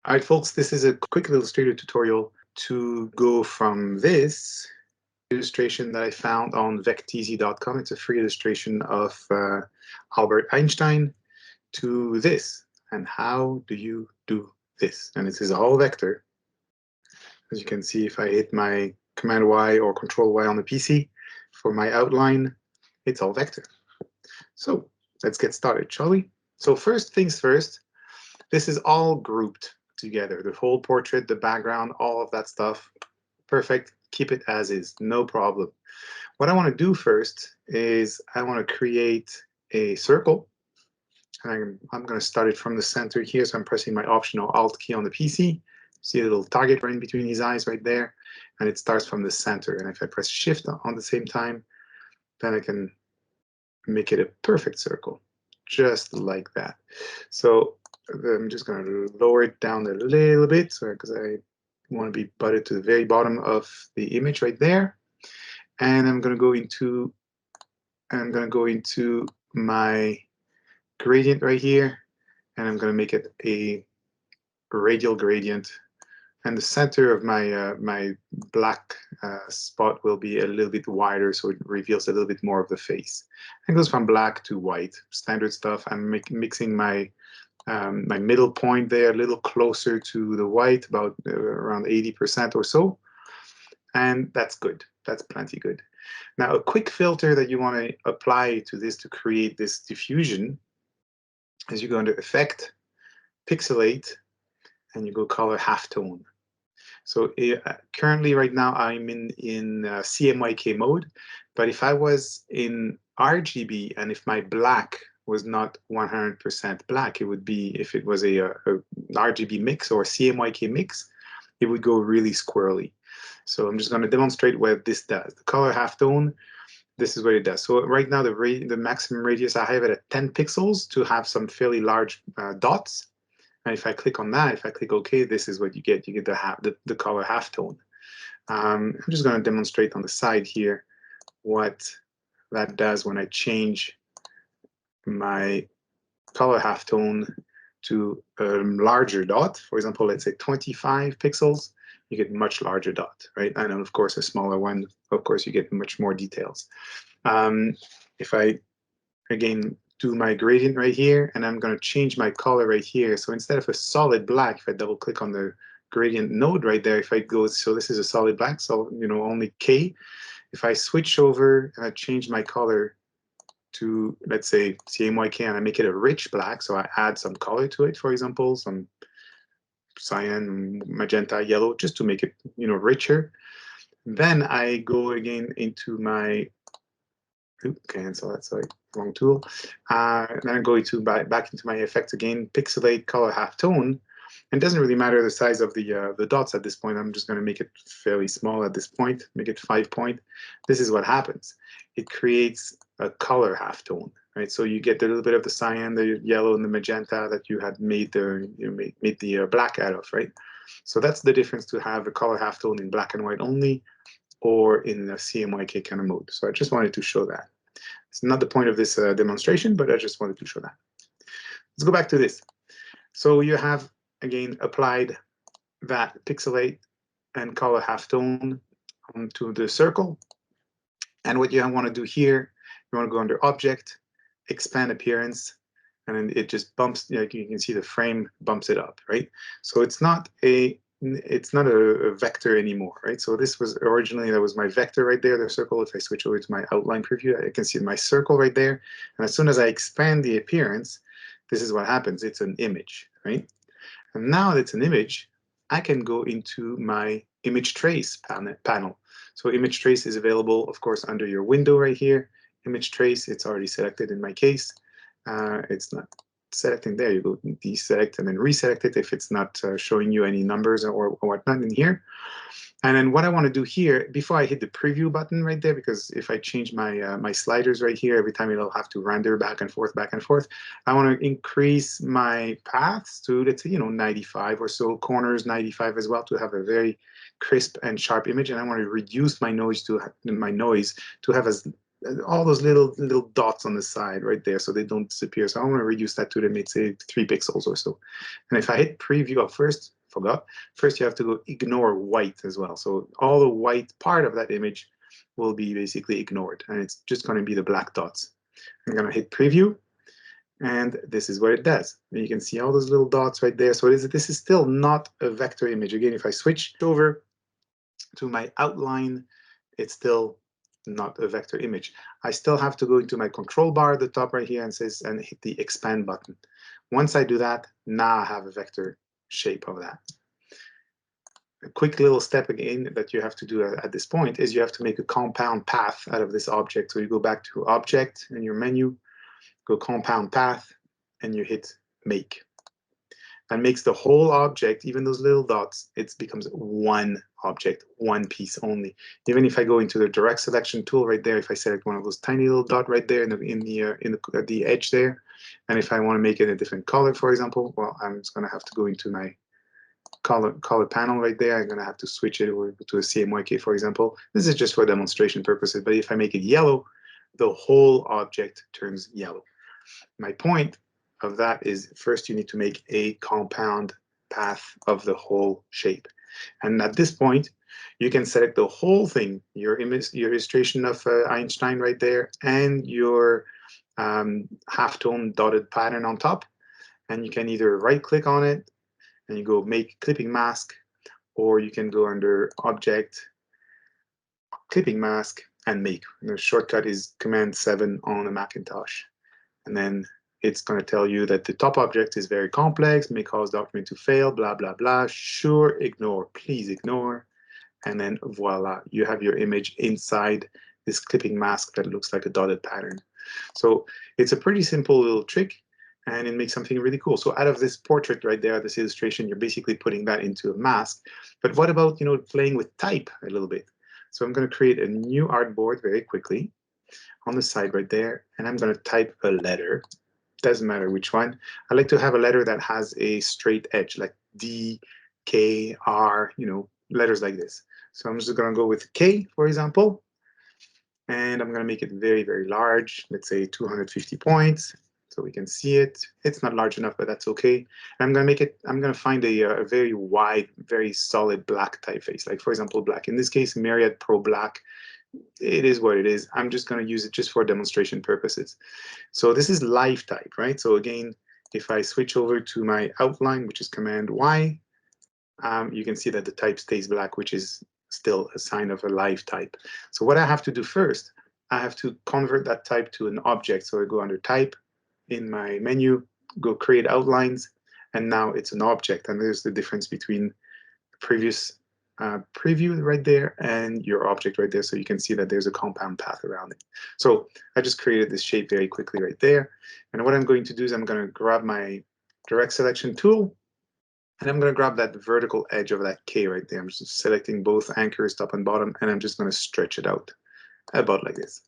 All right, folks, this is a quick Illustrator tutorial to go from this illustration that I found on vecteezy.com. It's a free illustration of Albert Einstein to this. And how do you do this? And this is all vector. As you can see, if I hit my Command Y or Control Y on the PC for my outline, it's all vector. So let's get started, shall we? So first things first, this is all grouped together. The whole portrait, the background, all of that stuff. Perfect. Keep it as is, no problem. What I want to do first is I want to create a circle. And I'm going to start it from the center here. So I'm pressing my Option or Alt key on the PC. See a little target right in between his eyes right there. And it starts from the center. And if I press Shift on the same time, then I can make it a perfect circle, just like that. So I'm just going to lower it down a little bit because I want to be butted to the very bottom of the image right there. And I'm going to go into my gradient right here, and I'm going to make it a radial gradient. And the center of my my black spot will be a little bit wider, so it reveals a little bit more of the face. And it goes from black to white, standard stuff. I'm mixing my my middle point there a little closer to the white, about around 80% or so. And that's good. That's plenty good. Now, a quick filter that you want to apply to this to create this diffusion is you go under Effect, Pixelate, and you go Color Halftone. So currently, right now, I'm in CMYK mode. But if I was in RGB and if my black was not 100% black, it would be, if it was a RGB mix or CMYK mix, it would go really squirrely. So I'm just going to demonstrate what this does. The color halftone, this is what it does. So right now, the maximum radius, I have it at 10 pixels to have some fairly large dots. And if I click on that, if I click OK, this is what you get. You get the color halftone. I'm just going to demonstrate on the side here what that does when I change my color halftone to a larger dot. For example, let's say 25 pixels, you get much larger dot, right? And then, of course, a smaller one, of course, you get much more details. If I, again, do my gradient right here, and I'm going to change my color right here. So instead of a solid black, if I double click on the gradient node right there, if I go, so this is a solid black, so, only K. If I switch over and I change my color to, let's say, CMYK, and I make it a rich black, so I add some color to it, for example, some cyan, magenta, yellow, just to make it, richer. Then I go again into my, cancel that, sorry, wrong tool. And then I go back into my effects again, Pixelate, color halftone. And it doesn't really matter the size of the dots at this point. I'm just going to make it fairly small at this point, make it 5 point. This is what happens. It creates a color halftone, right? So you get a little bit of the cyan, the yellow, and the magenta that you had made the black out of, right? So that's the difference to have a color halftone in black and white only, or in a CMYK kind of mode. So I just wanted to show that. It's not the point of this demonstration, but I just wanted to show that. Let's go back to this. So you have, again, applied that pixelate and color halftone onto the circle. And what you want to do here, you want to go under Object, Expand Appearance, and then it just bumps, like you can see the frame bumps it up, right? So it's not a vector anymore, right? So this was originally, that was my vector right there, the circle. If I switch over to my outline preview, I can see my circle right there. And as soon as I expand the appearance, this is what happens. It's an image, right? And now that it's an image, I can go into my image trace panel. So image trace is available, of course, under your window right here. Image trace, it's already selected in my case. It's not selecting there. You go deselect and then reselect it if it's not showing you any numbers or whatnot in here. And then what I want to do here, before I hit the preview button right there, because if I change my my sliders right here, every time it'll have to render back and forth, I want to increase my paths to, let's say, 95 or so, corners 95 as well, to have a very crisp and sharp image. And I want to reduce my noise to have as all those little dots on the side right there, so they don't disappear. So I want to reduce that to, let's say, 3 pixels or so. And if I hit preview up first, forgot. First, you have to go ignore white as well. So all the white part of that image will be basically ignored, and it's just going to be the black dots. I'm going to hit preview, and this is what it does. And you can see all those little dots right there. So this is still not a vector image. Again, if I switch over to my outline, it's still not a vector image. I still have to go into my control bar at the top right here and hit the expand button. Once I do that, now I have a vector shape of that. A quick little step again that you have to do at this point is you have to make a compound path out of this object. So you go back to Object in your menu, go Compound Path, and you hit Make. That makes the whole object, even those little dots, it becomes one object, one piece only. Even if I go into the direct selection tool right there, if I select one of those tiny little dot right there at the edge there, and if I want to make it a different color, for example, well, I'm just going to have to go into my color panel right there. I'm going to have to switch it over to a CMYK, for example. This is just for demonstration purposes, but if I make it yellow, the whole object turns yellow. My point of that is first you need to make a compound path of the whole shape. And at this point, you can select the whole thing, your image, your illustration of Einstein right there, and your halftone dotted pattern on top. And you can either right click on it and you go make clipping mask, or you can go under Object, Clipping Mask, and Make. And the shortcut is Command 7 on a Macintosh. And then it's going to tell you that the top object is very complex, may cause document to fail, blah, blah, blah. Sure, ignore, please ignore. And then voila, you have your image inside this clipping mask that looks like a dotted pattern. So it's a pretty simple little trick, and it makes something really cool. So out of this portrait right there, this illustration, you're basically putting that into a mask. But what about, playing with type a little bit? So I'm going to create a new artboard very quickly on the side right there, and I'm going to type a letter. Doesn't matter which one. I like to have a letter that has a straight edge, like D, K, R, letters like this. So I'm just going to go with K, for example, and I'm going to make it very, very large. Let's say 250 points, so we can see it. It's not large enough, but that's okay. And I'm going to find a very wide, very solid black typeface, like for example, black. In this case, Myriad Pro Black. It is what it is. I'm just going to use it just for demonstration purposes. So this is live type, right? So again, if I switch over to my outline, which is Command Y, you can see that the type stays black, which is still a sign of a live type. So what I have to do first, I have to convert that type to an object. So I go under Type in my menu, go Create Outlines, and now it's an object. And there's the difference between the previous preview right there and your object right there, so you can see that there's a compound path around it. So I just created this shape very quickly right there, and what I'm going to do is I'm going to grab my direct selection tool, and I'm going to grab that vertical edge of that K right there. I'm just selecting both anchors, top and bottom, and I'm just going to stretch it out about like this.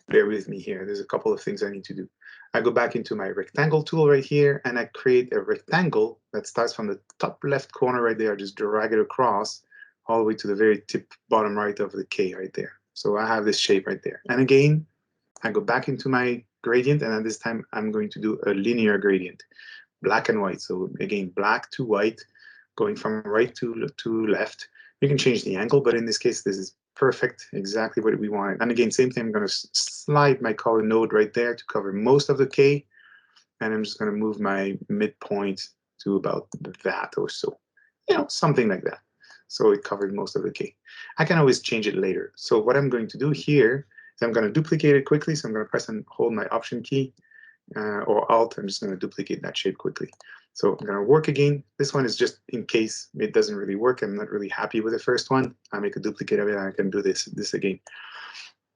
Bear with me here. There's a couple of things I need to do. I go back into my rectangle tool right here, and I create a rectangle that starts from the top left corner right there. I just drag it across all the way to the very tip bottom right of the K right there. So I have this shape right there. And again, I go back into my gradient, and at this time, I'm going to do a linear gradient, black and white. So again, black to white, going from right to left. You can change the angle, but in this case, this is perfect, exactly what we wanted. And again, same thing, I'm going to slide my color node right there to cover most of the K, and I'm just going to move my midpoint to about that or so, something like that. So it covered most of the K. I can always change it later. So what I'm going to do here is I'm going to duplicate it quickly. So I'm going to press and hold my Option key or Alt. I'm just going to duplicate that shape quickly. So I'm going to work again. This one is just in case it doesn't really work. I'm not really happy with the first one. I make a duplicate of it, and I can do this again.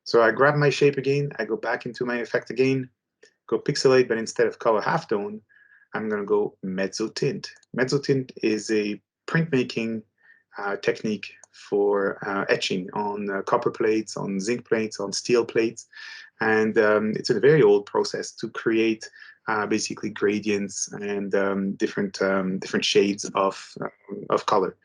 So I grab my shape again. I go back into my effect again, go Pixelate, but instead of color halftone, I'm going to go Mezzotint. Mezzotint is a printmaking technique for etching on copper plates, on zinc plates, on steel plates. And it's a very old process to create basically gradients and different shades of color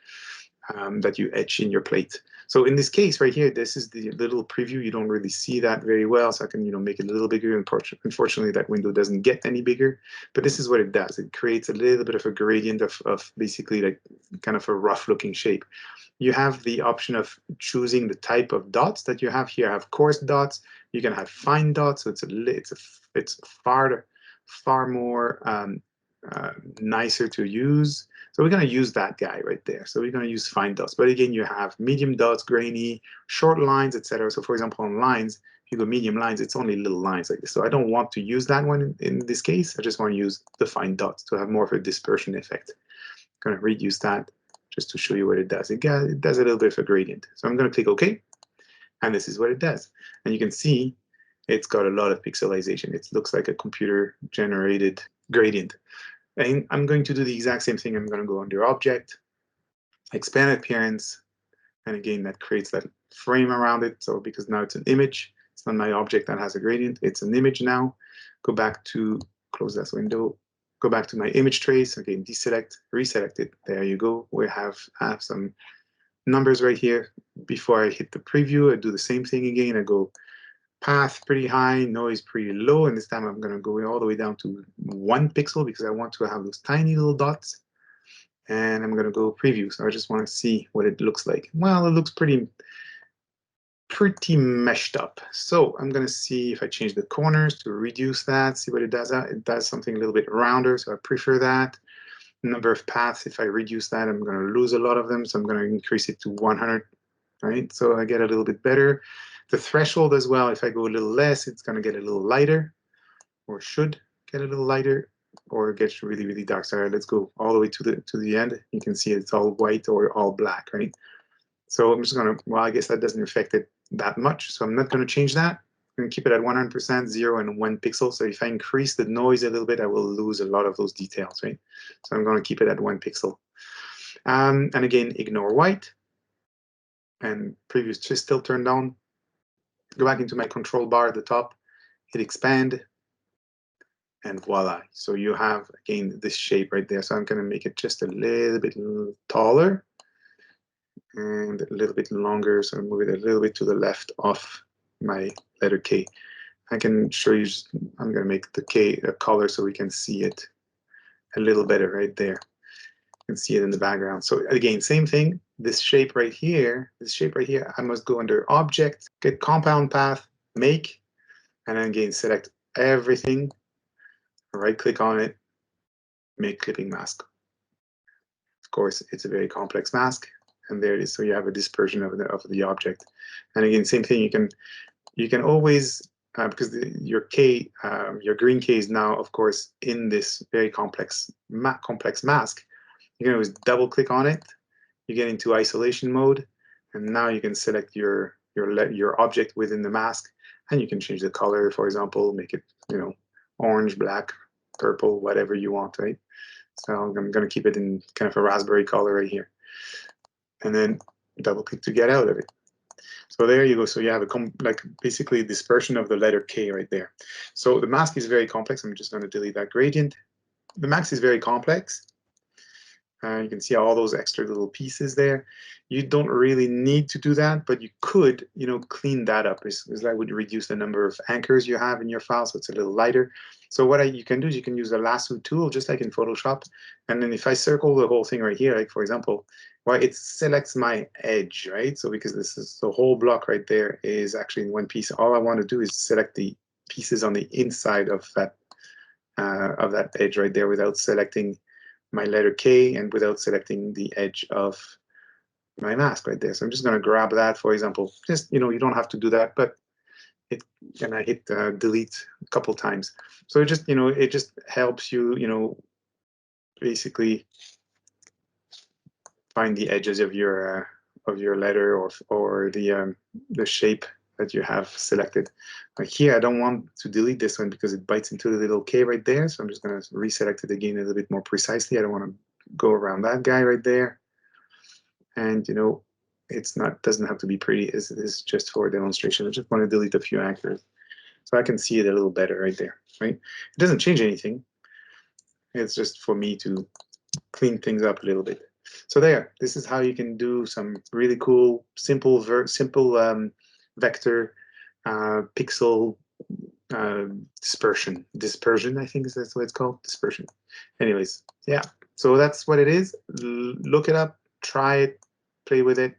that you etch in your plate. So in this case right here, this is the little preview. You don't really see that very well, so I can make it a little bigger. Unfortunately, that window doesn't get any bigger, but this is what it does. It creates a little bit of a gradient of basically like kind of a rough looking shape. You have the option of choosing the type of dots that you have here. I have coarse dots. You can have fine dots, so it's far more nicer to use. So we're going to use that guy right there. So we're going to use fine dots. But again, you have medium dots, grainy, short lines, etc. So for example, on lines, if you go medium lines, it's only little lines like this. So I don't want to use that one in this case. I just want to use the fine dots to have more of a dispersion effect. I'm going to reduce that just to show you what it does. It does a little bit of a gradient. So I'm going to click OK. And this is what it does. And you can see it's got a lot of pixelization. It looks like a computer-generated gradient. And I'm going to do the exact same thing. I'm going to go under Object, Expand Appearance, and again, that creates that frame around it. So because now it's an image, it's not my object that has a gradient, it's an image now. Go back to, close that window, go back to my image trace, again, deselect, reselect it. There you go. We have some numbers right here. Before I hit the preview, I do the same thing again. I go path pretty high, noise pretty low, and this time I'm going to go all the way down to 1 pixel because I want to have those tiny little dots. And I'm going to go preview. So I just want to see what it looks like. Well, it looks pretty meshed up. So I'm going to see if I change the corners to reduce that, see what it does. It does something a little bit rounder, so I prefer that. Number of paths, if I reduce that, I'm going to lose a lot of them, so I'm going to increase it to 100, right? So I get a little bit better. The threshold as well, if I go a little less, it's going to get a little lighter, or should get a little lighter, or it gets really, really dark. So let's go all the way to the end. You can see it's all white or all black, right? So I'm just going to, well, I guess that doesn't affect it that much, so I'm not going to change that. I'm going to keep it at 100%, 0 and 1 pixel. So if I increase the noise a little bit, I will lose a lot of those details, right? So I'm going to keep it at 1 pixel. And again, ignore white. And previous just still turned on. Go back into my control bar at the top, hit expand, and voila. So you have, again, this shape right there. So I'm going to make it just a little bit taller and a little bit longer. So move it a little bit to the left of my letter K. I can show you, I'm going to make the K a color so we can see it a little better right there. You can see it in the background. So again, same thing. This shape right here, I must go under Object, get Compound Path, Make, and then again, select everything, right-click on it, make Clipping Mask. Of course, it's a very complex mask, and there it is. So you have a dispersion of the object. And again, same thing. You can always because your green K is now, of course, in this very complex mask. You can always double-click on it. You get into isolation mode, and now you can select your object within the mask, and you can change the color, for example, make it orange, black, purple, whatever you want, right? So I'm going to keep it in kind of a raspberry color right here, and then double-click to get out of it. So there you go. So you have basically dispersion of the letter K right there. So the mask is very complex. I'm just going to delete that gradient. The mask is very complex. You can see all those extra little pieces there. You don't really need to do that, but you could, clean that up, because that would reduce the number of anchors you have in your file, so it's a little lighter. So what you can do is you can use the lasso tool, just like in Photoshop. And then if I circle the whole thing right here, like for example, well, it selects my edge, right? So because this is the whole block right there is actually in one piece. All I want to do is select the pieces on the inside of that edge right there without selecting my letter K and without selecting the edge of my mask right there. So I'm just going to grab that, for example. Just, you don't have to do that, but I hit delete a couple times. So it just helps you, basically find the edges of your letter or the shape that you have selected. Here, I don't want to delete this one because it bites into the little K right there. So I'm just going to reselect it again a little bit more precisely. I don't want to go around that guy right there. And doesn't have to be pretty. It's just for demonstration. I just want to delete a few anchors so I can see it a little better right there. Right? It doesn't change anything. It's just for me to clean things up a little bit. So there, this is how you can do some really cool, simple vector pixel dispersion. Dispersion, I think that's what it's called, dispersion. Anyways, yeah, so that's what it is. Look it up, try it, play with it,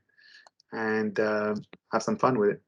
and have some fun with it.